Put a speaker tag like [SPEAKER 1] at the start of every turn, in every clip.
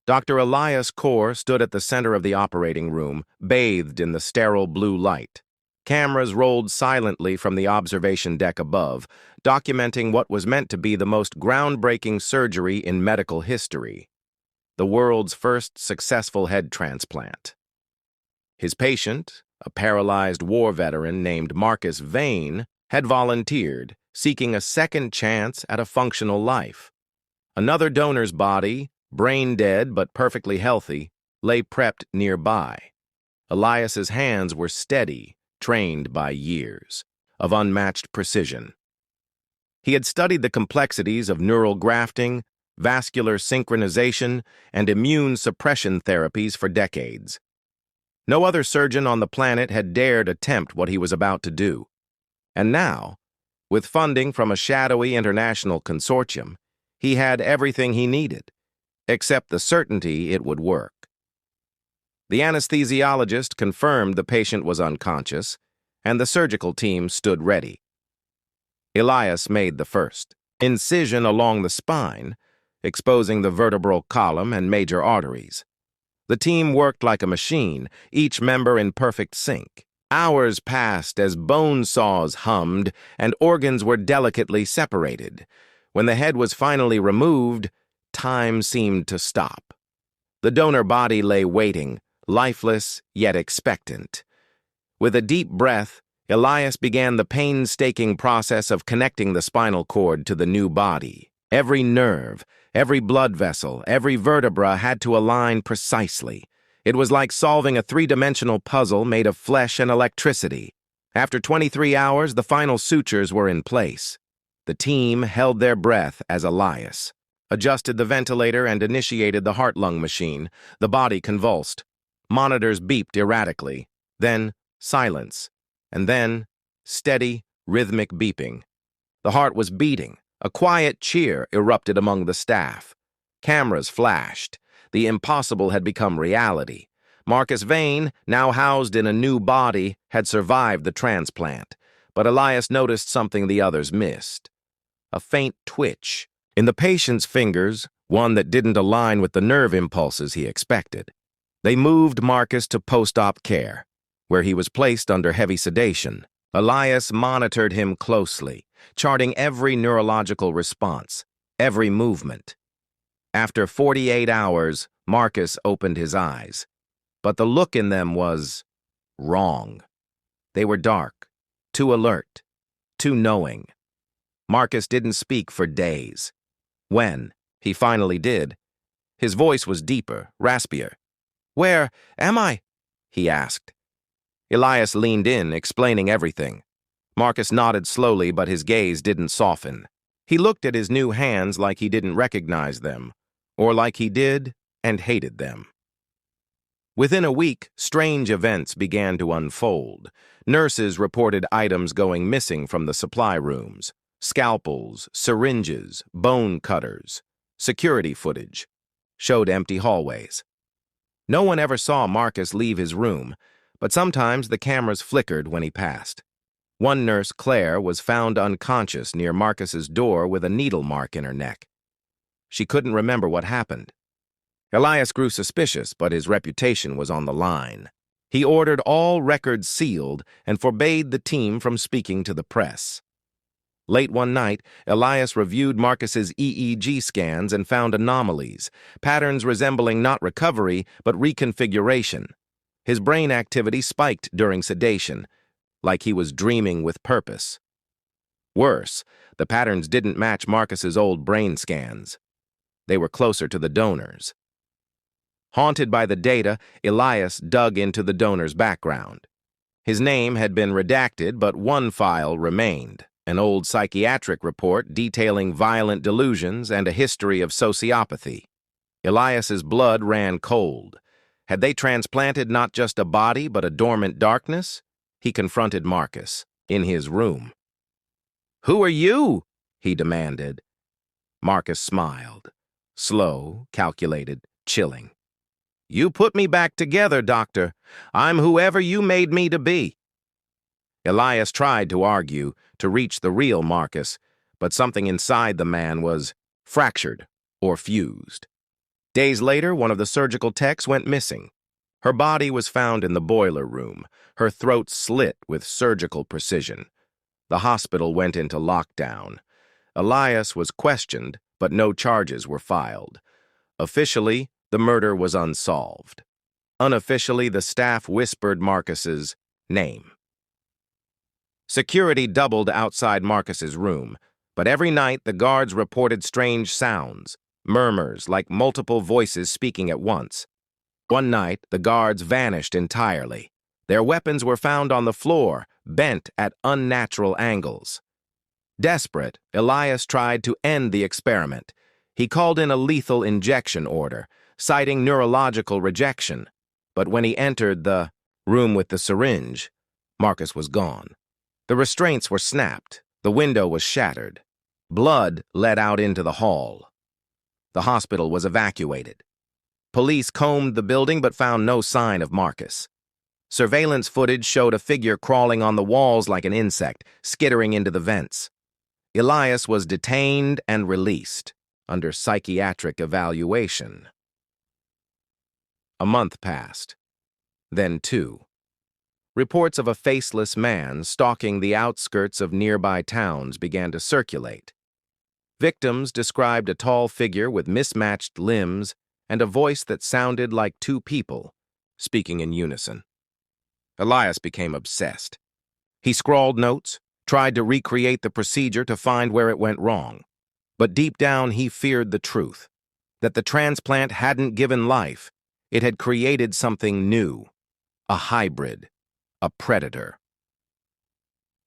[SPEAKER 1] Dr. Elias Korr stood at the center of the operating room, bathed in the sterile blue light. Cameras rolled silently from the observation deck above, documenting what was meant to be the most groundbreaking surgery in medical history, the world's first successful head transplant. His patient, a paralyzed war veteran named Marcus Vane, had volunteered, seeking a second chance at a functional life. Another donor's body, brain dead but perfectly healthy, lay prepped nearby. Elias's hands were steady, trained by years of unmatched precision. He had studied the complexities of neural grafting, vascular synchronization, and immune suppression therapies for decades. No other surgeon on the planet had dared attempt what he was about to do. And now, with funding from a shadowy international consortium, he had everything he needed, except the certainty it would work. The anesthesiologist confirmed the patient was unconscious, and the surgical team stood ready. Elias made the first incision along the spine, exposing the vertebral column and major arteries. The team worked like a machine, each member in perfect sync. Hours passed as bone saws hummed and organs were delicately separated. When the head was finally removed, time seemed to stop. The donor body lay waiting, lifeless yet expectant. With a deep breath, Elias began the painstaking process of connecting the spinal cord to the new body. Every nerve, every blood vessel, every vertebra had to align precisely. It was like solving a three-dimensional puzzle made of flesh and electricity. After 23 hours, the final sutures were in place. The team held their breath as Elias adjusted the ventilator and initiated the heart-lung machine. The body convulsed. Monitors beeped erratically. Then silence. And then steady, rhythmic beeping. The heart was beating. A quiet cheer erupted among the staff. Cameras flashed. The impossible had become reality. Marcus Vane, now housed in a new body, had survived the transplant. But Elias noticed something the others missed. A faint twitch in the patient's fingers, one that didn't align with the nerve impulses he expected. They moved Marcus to post-op care, where he was placed under heavy sedation. Elias monitored him closely, charting every neurological response, every movement. After 48 hours, Marcus opened his eyes, but the look in them was wrong. They were dark, too alert, too knowing. Marcus didn't speak for days. When he finally did, his voice was deeper, raspier. "Where am I?" he asked. Elias leaned in, explaining everything. Marcus nodded slowly, but his gaze didn't soften. He looked at his new hands like he didn't recognize them, or like he did and hated them. Within a week, strange events began to unfold. Nurses reported items going missing from the supply rooms. Scalpels, syringes, bone cutters. Security footage showed empty hallways. No one ever saw Marcus leave his room, but sometimes the cameras flickered when he passed. One nurse, Claire, was found unconscious near Marcus's door with a needle mark in her neck. She couldn't remember what happened. Elias grew suspicious, but his reputation was on the line. He ordered all records sealed and forbade the team from speaking to the press. Late one night, Elias reviewed Marcus's EEG scans and found anomalies, patterns resembling not recovery, but reconfiguration. His brain activity spiked during sedation, like he was dreaming with purpose. Worse, the patterns didn't match Marcus's old brain scans. They were closer to the donor's. Haunted by the data, Elias dug into the donor's background. His name had been redacted, but one file remained. An old psychiatric report detailing violent delusions and a history of sociopathy. Elias's blood ran cold. Had they transplanted not just a body, but a dormant darkness? He confronted Marcus, in his room. "Who are you?" he demanded. Marcus smiled. Slow, calculated, chilling. "You put me back together, Doctor. I'm whoever you made me to be." Elias tried to argue, to reach the real Marcus, but something inside the man was fractured or fused. Days later, one of the surgical techs went missing. Her body was found in the boiler room, her throat slit with surgical precision. The hospital went into lockdown. Elias was questioned, but no charges were filed. Officially, the murder was unsolved. Unofficially, the staff whispered Marcus's name. Security doubled outside Marcus's room, but every night the guards reported strange sounds, murmurs like multiple voices speaking at once. One night, the guards vanished entirely. Their weapons were found on the floor, bent at unnatural angles. Desperate, Elias tried to end the experiment. He called in a lethal injection order, citing neurological rejection. But when he entered the room with the syringe, Marcus was gone. The restraints were snapped. The window was shattered. Blood led out into the hall. The hospital was evacuated. Police combed the building but found no sign of Marcus. Surveillance footage showed a figure crawling on the walls like an insect, skittering into the vents. Elias was detained and released under psychiatric evaluation. A month passed. Then 2. Reports of a faceless man stalking the outskirts of nearby towns began to circulate. Victims described a tall figure with mismatched limbs and a voice that sounded like 2 people, speaking in unison. Elias became obsessed. He scrawled notes, tried to recreate the procedure to find where it went wrong. But deep down he feared the truth, that the transplant hadn't given life. It had created something new, a hybrid, a predator.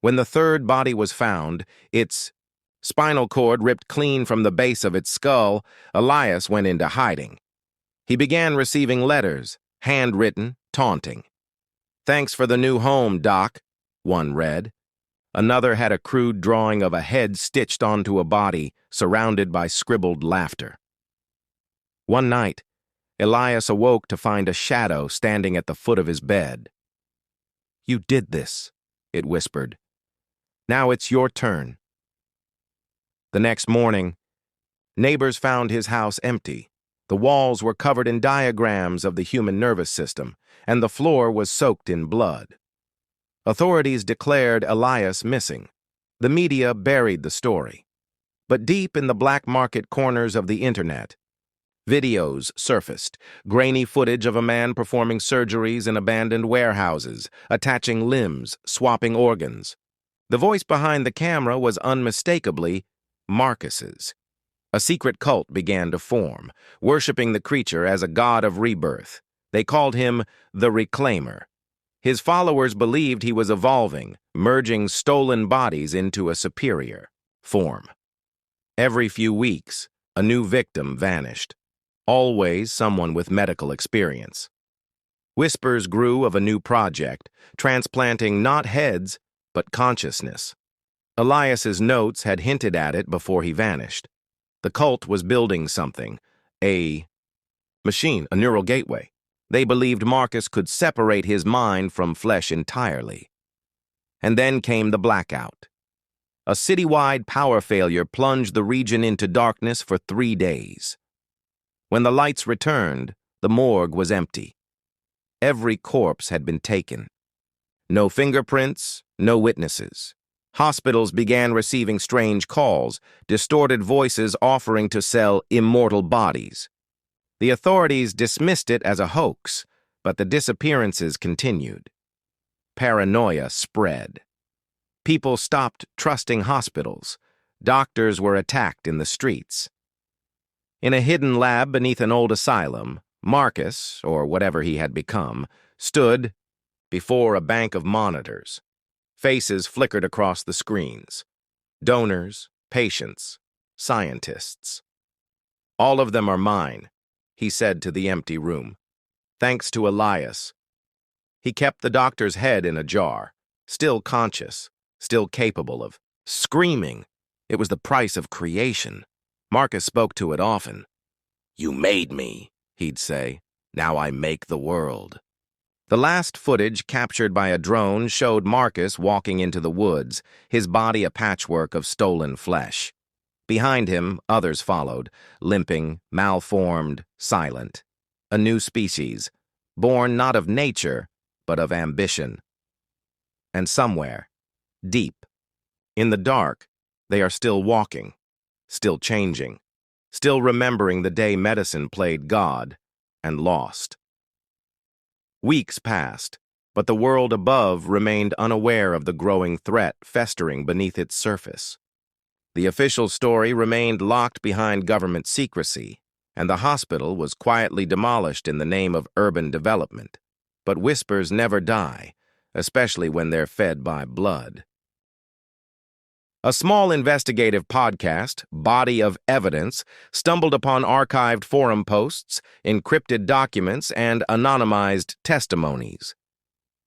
[SPEAKER 1] When the 3rd body was found, its spinal cord ripped clean from the base of its skull, Elias went into hiding. He began receiving letters, handwritten, taunting. "Thanks for the new home, Doc," one read. Another had a crude drawing of a head stitched onto a body, surrounded by scribbled laughter. One night, Elias awoke to find a shadow standing at the foot of his bed. "You did this," it whispered. "Now it's your turn." The next morning, neighbors found his house empty. The walls were covered in diagrams of the human nervous system, and the floor was soaked in blood. Authorities declared Elias missing. The media buried the story. But deep in the black market corners of the internet, videos surfaced, grainy footage of a man performing surgeries in abandoned warehouses, attaching limbs, swapping organs. The voice behind the camera was unmistakably Marcus's. A secret cult began to form, worshiping the creature as a god of rebirth. They called him the Reclaimer. His followers believed he was evolving, merging stolen bodies into a superior form. Every few weeks, a new victim vanished, always someone with medical experience. Whispers grew of a new project, transplanting not heads, but consciousness. Elias's notes had hinted at it before he vanished. The cult was building something, a machine, a neural gateway. They believed Marcus could separate his mind from flesh entirely. And then came the blackout. A citywide power failure plunged the region into darkness for 3 days. When the lights returned, the morgue was empty. Every corpse had been taken. No fingerprints, no witnesses. Hospitals began receiving strange calls, distorted voices offering to sell immortal bodies. The authorities dismissed it as a hoax, but the disappearances continued. Paranoia spread. People stopped trusting hospitals. Doctors were attacked in the streets. In a hidden lab beneath an old asylum, Marcus, or whatever he had become, stood before a bank of monitors. Faces flickered across the screens. Donors, patients, scientists. "All of them are mine," he said to the empty room. "Thanks to Elias." He kept the doctor's head in a jar, still conscious, still capable of screaming. It was the price of creation. Marcus spoke to it often. "You made me," he'd say. "Now I make the world." The last footage captured by a drone showed Marcus walking into the woods, his body a patchwork of stolen flesh. Behind him, others followed, limping, malformed, silent. A new species, born not of nature, but of ambition. And somewhere, deep, in the dark, they are still walking, still changing, still remembering the day medicine played God and lost. Weeks passed, but the world above remained unaware of the growing threat festering beneath its surface. The official story remained locked behind government secrecy, and the hospital was quietly demolished in the name of urban development. But whispers never die, especially when they're fed by blood. A small investigative podcast, Body of Evidence, stumbled upon archived forum posts, encrypted documents, and anonymized testimonies.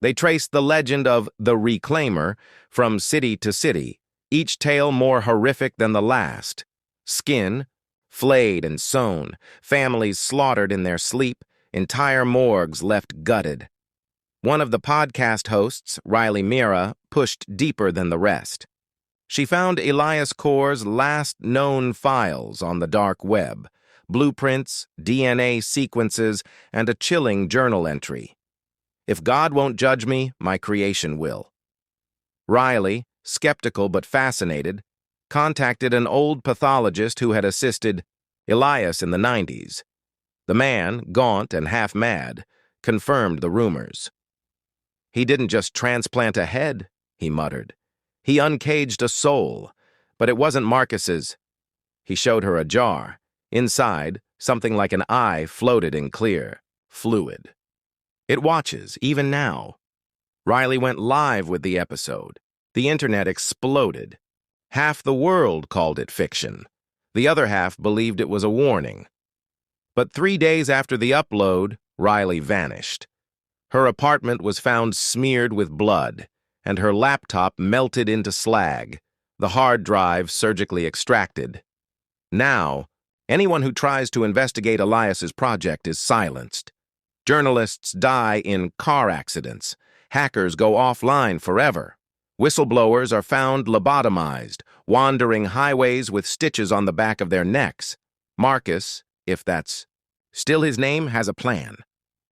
[SPEAKER 1] They traced the legend of the Reclaimer from city to city, each tale more horrific than the last. Skin, flayed and sewn, families slaughtered in their sleep, entire morgues left gutted. One of the podcast hosts, Riley Mira, pushed deeper than the rest. She found Elias Korr's last known files on the dark web, blueprints, DNA sequences, and a chilling journal entry. "If God won't judge me, my creation will." Riley, skeptical but fascinated, contacted an old pathologist who had assisted Elias in the 90s. The man, gaunt and half-mad, confirmed the rumors. "He didn't just transplant a head," he muttered. "He uncaged a soul, but it wasn't Marcus's." He showed her a jar. Inside, something like an eye floated in clear fluid. "It watches, even now." Riley went live with the episode. The internet exploded. Half the world called it fiction. The other half believed it was a warning. But 3 days after the upload, Riley vanished. Her apartment was found smeared with blood, and her laptop melted into slag, the hard drive surgically extracted. Now, anyone who tries to investigate Elias's project is silenced. Journalists die in car accidents. Hackers go offline forever. Whistleblowers are found lobotomized, wandering highways with stitches on the back of their necks. Marcus, if that's still his name, has a plan.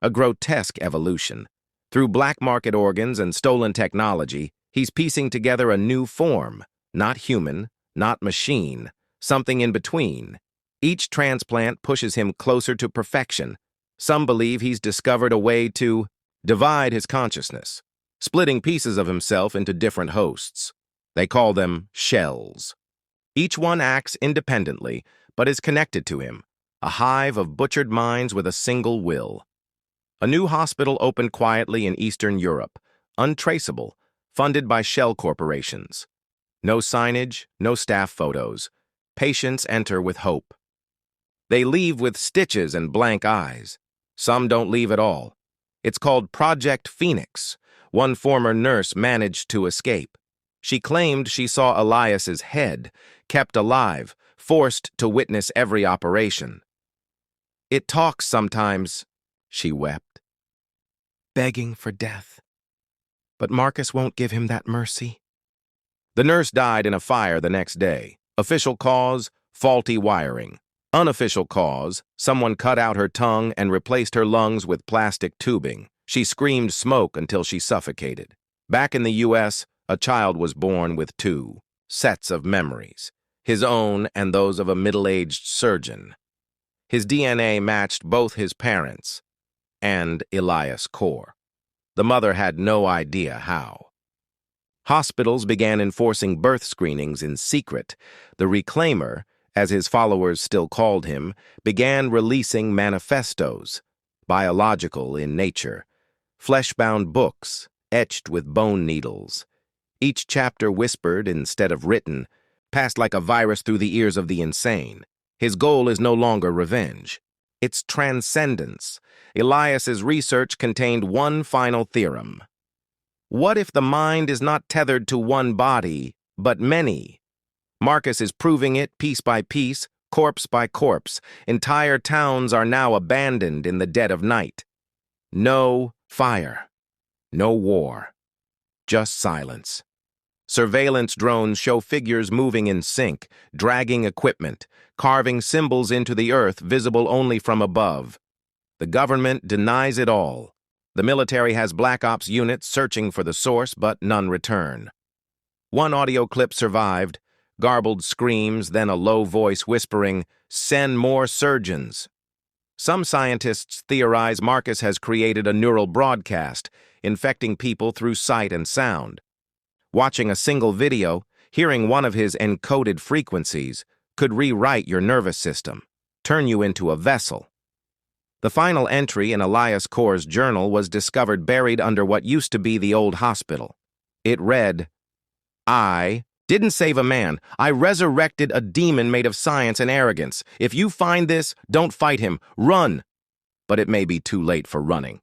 [SPEAKER 1] A grotesque evolution. Through black market organs and stolen technology, he's piecing together a new form, not human, not machine, something in between. Each transplant pushes him closer to perfection. Some believe he's discovered a way to divide his consciousness, splitting pieces of himself into different hosts. They call them shells. Each one acts independently, but is connected to him, a hive of butchered minds with a single will. A new hospital opened quietly in Eastern Europe, untraceable, funded by shell corporations. No signage, no staff photos. Patients enter with hope. They leave with stitches and blank eyes. Some don't leave at all. It's called Project Phoenix. One former nurse managed to escape. She claimed she saw Elias's head, kept alive, forced to witness every operation. "It talks sometimes," she wept, "begging for death. But Marcus won't give him that mercy." The nurse died in a fire the next day. Official cause, faulty wiring. Unofficial cause, someone cut out her tongue and replaced her lungs with plastic tubing. She screamed smoke until she suffocated. Back in the U.S., a child was born with 2 sets of memories, his own and those of a middle-aged surgeon. His DNA matched both his parents and Elias Korr. The mother had no idea how. Hospitals began enforcing birth screenings in secret. The Reclaimer, as his followers still called him, began releasing manifestos, biological in nature, flesh-bound books etched with bone needles. Each chapter whispered instead of written, passed like a virus through the ears of the insane. His goal is no longer revenge. It's transcendence. Elias's research contained one final theorem. What if the mind is not tethered to one body, but many? Marcus is proving it piece by piece, corpse by corpse. Entire towns are now abandoned in the dead of night. No fire, no war, just silence. Surveillance drones show figures moving in sync, dragging equipment, carving symbols into the earth visible only from above. The government denies it all. The military has Black Ops units searching for the source, but none return. One audio clip survived, garbled screams, then a low voice whispering, "Send more surgeons." Some scientists theorize Marcus has created a neural broadcast, infecting people through sight and sound. Watching a single video, hearing one of his encoded frequencies, could rewrite your nervous system, turn you into a vessel. The final entry in Elias Korr's journal was discovered buried under what used to be the old hospital. It read, "I didn't save a man. I resurrected a demon made of science and arrogance. If you find this, don't fight him. Run." But it may be too late for running.